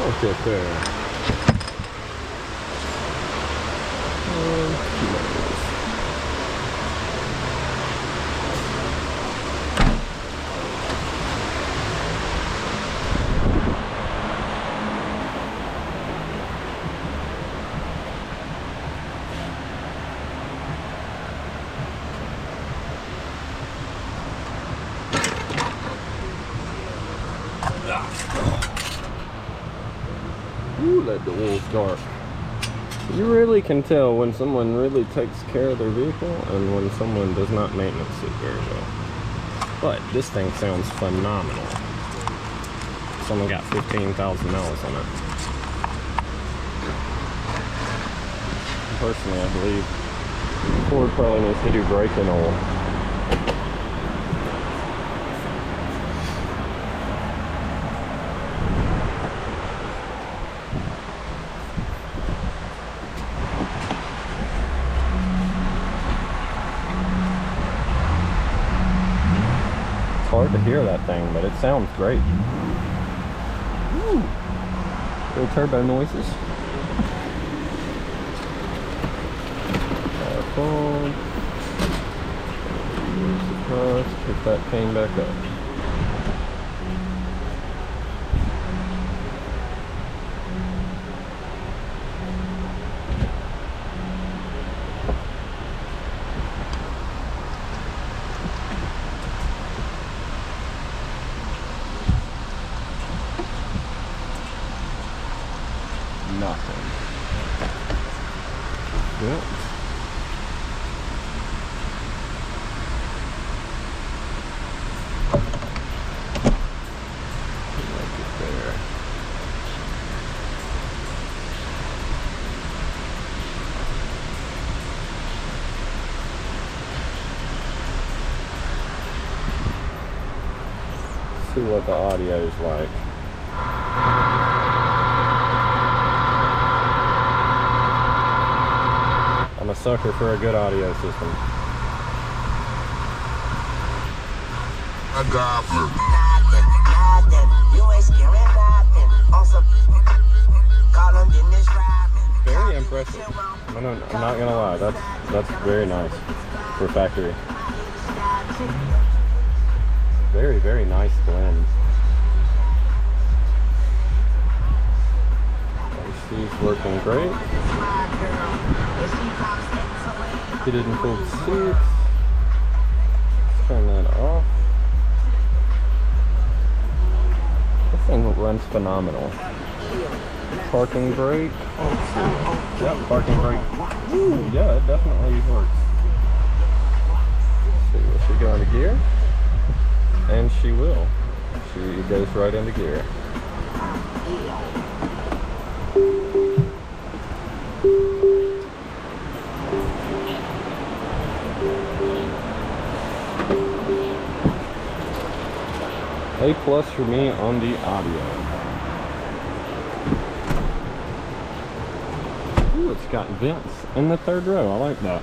Look at there. Ooh, let the wool start. You really can tell when someone really takes care of their vehicle and when someone does not maintenance it very well. But this thing sounds phenomenal. Someone got 15,000 miles on it. Personally, I believe Ford probably needs to do braking oil. Hard to hear that thing, but it sounds great. Woo. Little turbo noises. Phone. Pick that cane back up. Nothing. Yep. Look at there. See what the audio is like. I'm a sucker for a good audio system. A gobbler. Very impressive. I'm not gonna lie, that's very nice for factory. Very, very nice blend. She's working great. Heated and cooled seats. Turn that off. This thing runs phenomenal. Parking brake. Yep, parking brake. Ooh, yeah, it definitely works. Let's see, will she go into gear? And she will. She goes right into gear. A plus for me on the audio. Ooh, it's got vents in the third row. I like that.